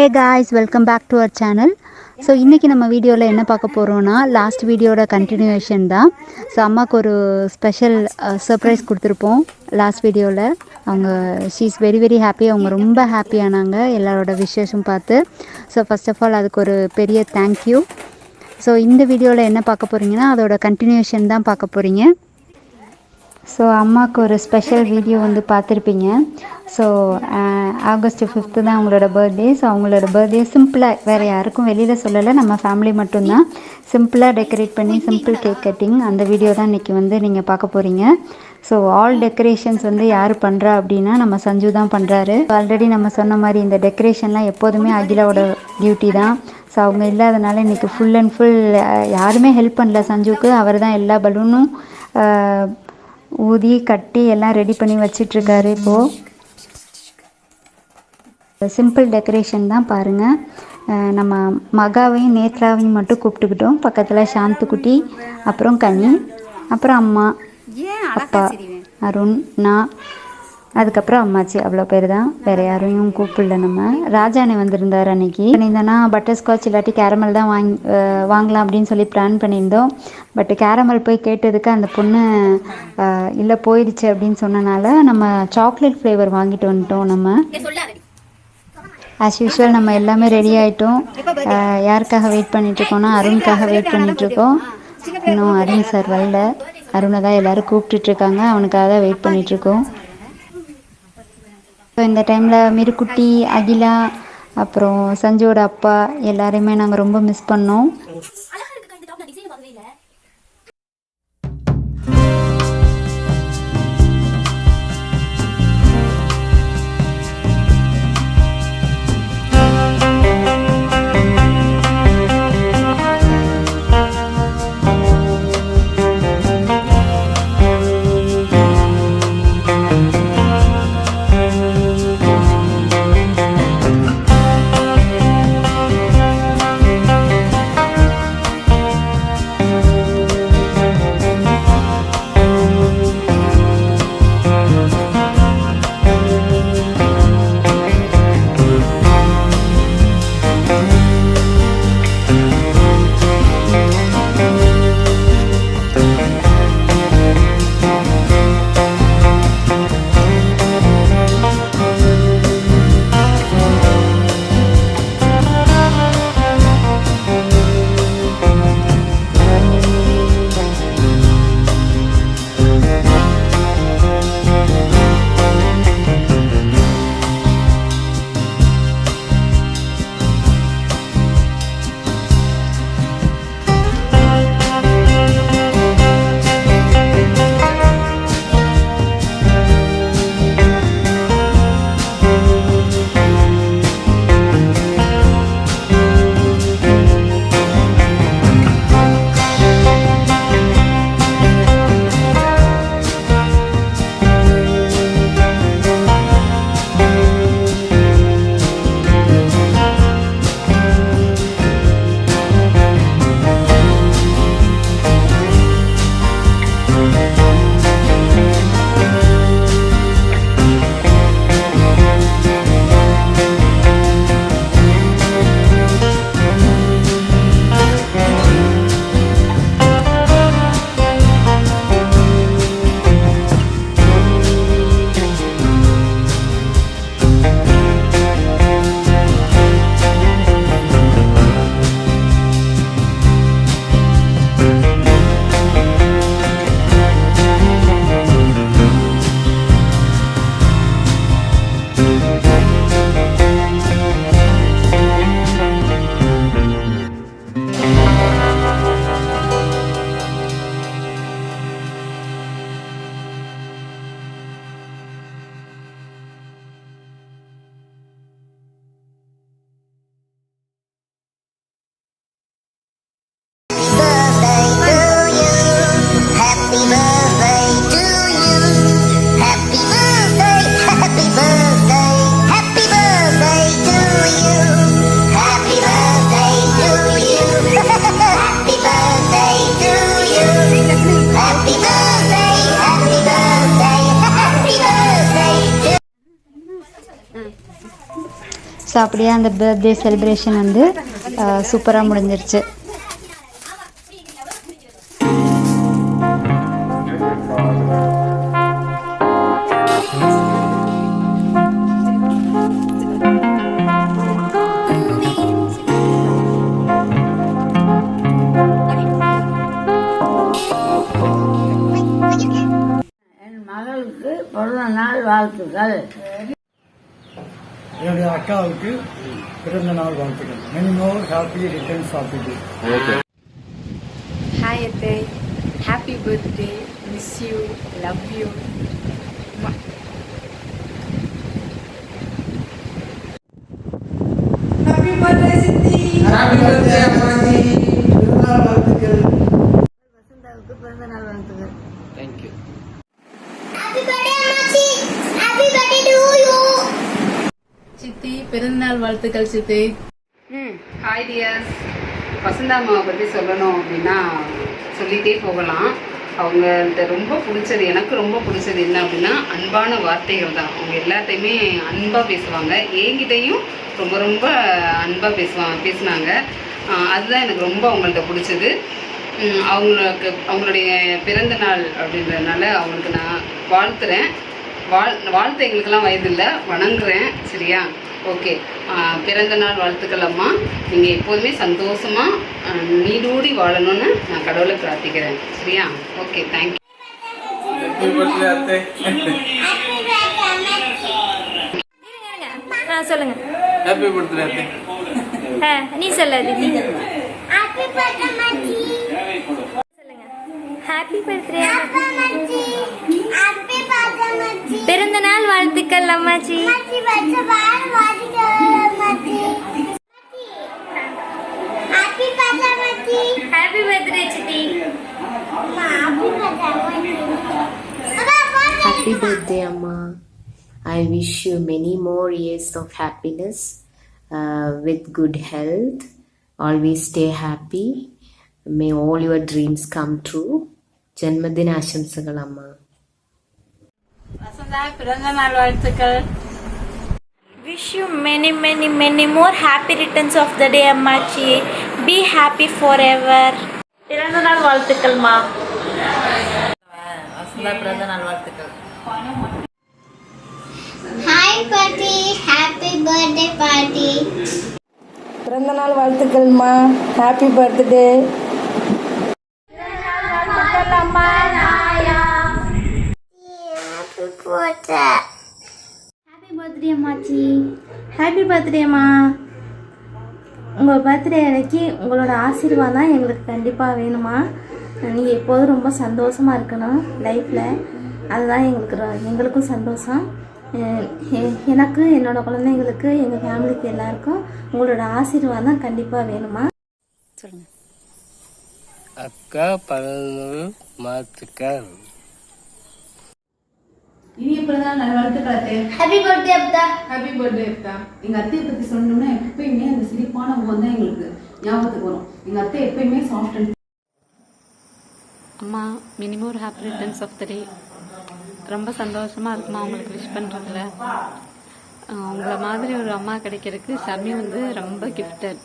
Hey guys, welcome back to our channel. So இன்றைக்கி நம்ம வீடியோவில் என்ன பார்க்க போகிறோன்னா, லாஸ்ட் வீடியோட கண்டினியூஷன் தான். ஸோ அம்மாவுக்கு ஒரு ஸ்பெஷல் சர்ப்ரைஸ் கொடுத்துருப்போம் லாஸ்ட் வீடியோவில். அவங்க she is very very happy. அவங்க ரொம்ப ஹாப்பியானாங்க எல்லாரோட விஷஸும் பார்த்து. ஸோ ஃபர்ஸ்ட் ஆஃப் ஆல் அதுக்கு ஒரு பெரிய தேங்க்யூ. ஸோ இந்த வீடியோவில் என்ன பார்க்க போகிறீங்கன்னா, அதோட கண்டினியூஷன் தான் பார்க்க போகிறீங்க. ஸோ அம்மாவுக்கு ஒரு ஸ்பெஷல் வீடியோ வந்து பார்த்துருப்பீங்க. ஸோ ஆகஸ்ட் 5 தான் அவங்களோட பர்த்டே. ஸோ அவங்களோட பர்த்டே சிம்பிளாக, வேறு யாருக்கும் வெளியில் சொல்லலை, நம்ம ஃபேமிலி மட்டும்தான் சிம்பிளாக டெக்கரேட் பண்ணி சிம்பிள் கேக் கட்டிங், அந்த வீடியோ தான் இன்றைக்கி வந்து நீங்கள் பார்க்க போகிறீங்க. ஸோ ஆல் டெக்கரேஷன்ஸ் வந்து யார் பண்ணுறா அப்படின்னா நம்ம சஞ்சு தான் பண்ணுறாரு. ஆல்ரெடி நம்ம சொன்ன மாதிரி இந்த டெக்கரேஷன்லாம் எப்போதுமே அகிலாவோட டியூட்டி தான். ஸோ அவங்க இல்லாதனால இன்றைக்கி ஃபுல் அண்ட் ஃபுல் யாருமே ஹெல்ப் பண்ணல சஞ்சுக்கு. அவர் தான் எல்லா பலூனும் ஊதி கட்டி எல்லாம் ரெடி பண்ணி வச்சிட்ருக்காரு. இப்போது சிம்பிள் டெக்கரேஷன் தான் பாருங்கள். நம்ம மகாவையும் நேத்ராவையும் மட்டும் கூப்பிட்டுக்கிட்டோம். பக்கத்தில் சாந்துக்குட்டி, அப்புறம் கனி, அப்புறம் அம்மா, அப்பா, அருண், நான், அதுக்கப்புறம் அம்மாச்சி, அவ்வளோ பேர் தான். வேறு யாரையும் கூப்பிடல. நம்ம ராஜானே வந்திருந்தார் அன்றைக்கி. பண்ணியிருந்தோன்னா பட்டர்ஸ்காட்ச் இல்லாட்டி கேரமல் தான் வாங்கலாம் அப்படின்னு சொல்லி பிளான் பண்ணியிருந்தோம். பட் கேரமல் போய் கேட்டதுக்கு அந்த பொண்ணு இல்லை போயிடுச்சு அப்படின்னு சொன்னனால நம்ம சாக்லேட் ஃப்ளேவர் வாங்கிட்டு வந்துட்டோம். நம்ம ஆஸ் யூஷுவல் நம்ம எல்லாமே ரெடி ஆகிட்டோம். யாருக்காக வெயிட் பண்ணிகிட்ருக்கோன்னா அருணுக்காக வெயிட் பண்ணிகிட்ருக்கோம். இன்னும் அருண் சார் வரல. அருணை தான் எல்லோரும் கூப்பிட்டுட்ருக்காங்க, அவனுக்காக தான் வெயிட் பண்ணிகிட்ருக்கோம். ஸோ இந்த டைமில் மிருக்குட்டி, அகிலா, அப்புறம் சஞ்சுவோட அப்பா எல்லாரையுமே நாங்கள் ரொம்ப மிஸ் பண்ணோம். ஸோ அப்படியே அந்த பர்த்டே செலிப்ரேஷன் வந்து சூப்பராக முடிஞ்சிருச்சு. மகளுக்கு பிறந்த நாள் வாழ்த்துக்கள். என்னுடைய அக்காவுக்கு பிறந்த நாள் வாழ்த்துக்கள். Many more happy returns of the day. Hi அத்தை, happy birthday, miss you, love you. Happy birthday சித்தி. ஹாப்பி பர்த்டே அம்மாஜி. பிறந்தநாள் வாழ்த்துக்கள். வசந்தாவுக்கு பிறந்த நாள் வாழ்த்துக்கள். Thank you. Happy birthday அம்மாச்சி. Happy birthday to you. சித்தி பிறந்தநாள் வாழ்த்துக்கள் சித்தி. Hi tears. வசந்தா அம்மாவை பற்றி சொல்லணும் அப்படின்னா சொல்லிகிட்டே போகலாம். அவங்கள்ட்ட ரொம்ப பிடிச்சது, எனக்கு ரொம்ப பிடிச்சது என்ன அப்படின்னா அன்பான வார்த்தைகள் தான். அவங்க எல்லாத்தையுமே அன்பாக பேசுவாங்க. என்கிட்டையும் ரொம்ப ரொம்ப அன்பாக பேசினாங்க. அதுதான் எனக்கு ரொம்ப அவங்கள்ட்ட பிடிச்சது. அவங்களுடைய பிறந்த நாள் அப்படின்றதுனால அவங்களுக்கு நான் வாழ்த்துறேன். வாழ்த்து எங்களுக்கெல்லாம் வயதில்லை, வணங்குறேன். சரியா? ஓகே. பிறந்த நாள் வாழ்த்துக்கள் அம்மா. நீங்கள் எப்போதுமே சந்தோஷமாக நீடூடி வாழணும்னு நான் கடவுளை பிரார்த்திக்கிறேன். சரியா? Okay, thank you. சொல்லுங்க. ஹாப்பி பர்த்டே அத்தை. நீ சொல்லாது. Happy birthday அம்மாச்சி. சொல்லுங்க. ஹாப்பி பர்த்டே அம்மாச்சி. Happy birthday அம்மாச்சி. பிறந்த நாள் வாழ்த்துக்கள் அம்மாச்சி. அம்மாச்சி birthday வாழ்த்துக்கள் அம்மாச்சி. Happy birthday அம்மாச்சி. ஹாப்பி பர்த்டே சித்தி. Happy birthday அம்மாச்சி. Happy birthday, Amma. I wish you many more years of happiness with good health. Always stay happy. May all your dreams come true. Janmadina Ashamsagal, Amma. Vasantha பிறந்த நாள் வாழ்த்துக்கள். Wish you many more happy returns of the day அம்மாச்சி. Be happy forever. பிறந்த நாள் வாழ்த்துக்கள்மா. வசந்தா பிறந்த நாள் வாழ்த்துக்கள். Hi party. Happy birthday party. பிறந்த நாள் வாழ்த்துக்கள்மா. Happy birthday. Happy birthday அம்மாச்சி. ஹாப்பி பர்த்டேம்மா. உங்கள் பர்த்டே அன்னைக்கு உங்களோட ஆசீர்வாதம் எங்களுக்கு கண்டிப்பாக வேணுமா. நீங்கள் எப்போதும் ரொம்ப சந்தோஷமாக இருக்கணும் லைஃப்பில். அதுதான் எங்களுக்கும் சந்தோஷம். எனக்கு, என்னோடய குழந்தைங்களுக்கு, எங்கள் ஃபேமிலிக்கு எல்லாருக்கும் உங்களோட ஆசீர்வாதம் கண்டிப்பாக வேணுமா. சொல்லுங்க. அக்கா பிறந்தநாள் வாழ்த்துக்கள். இனிய பிறந்த நாள் வாழ்த்துக்கள் அத்தை. Happy birthday அப்பா. ஹாப்பி பர்த்டே அத்தா. எங்கள் அத்தையை பற்றி சொன்னோம்னா எப்பயுமே அந்த சிரிப்பான முகம் தான் எங்களுக்கு ஞாபகத்துக்கு வரும். எங்கள் அத்தை எப்பயுமே சாஃப்ட் அண்ட் அம்மா மினிமம் ஒரு ஹாப்பி ரிட்டர்ன்ஸ் ஆஃப் த டே. ரொம்ப சந்தோஷமாக இருக்குமா அவங்களுக்கு விஷ் பண்ணுறதுல. உங்களை மாதிரி ஒரு அம்மா கிடைக்கிறதுக்கு ஷர்மி வந்து ரொம்ப கிஃப்டட்.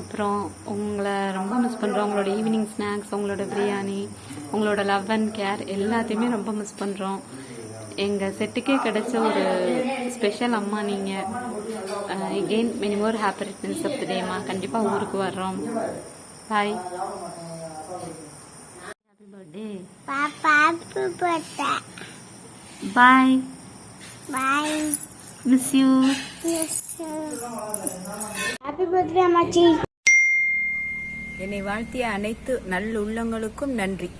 அப்புறம் உங்களை ரொம்ப மிஸ் பண்ணுறோம். உங்களோட ஈவினிங் ஸ்நாக்ஸ், உங்களோட பிரியாணி, உங்களோட லவ் அண்ட் கேர் எல்லாத்தையுமே ரொம்ப மிஸ் பண்ணுறோம். எங்கள் செட்டுக்கே கிடைச்ச ஒரு ஸ்பெஷல் அம்மா நீங்கள். எகெயின் மினிமம் ஒரு ஹாப்பி ரிட்டர்ன்ஸ் ஆஃப் த டேம்மா. கண்டிப்பாக ஊருக்கு வர்றோம். Bye. Happy birthday. Papa happy birthday. Bye. Bye. Miss you. Yes. Happy birthday அம்மாச்சி. என்னை வாழ்த்திய அனைத்து நல்லுள்ளங்களுக்கும் நன்றி.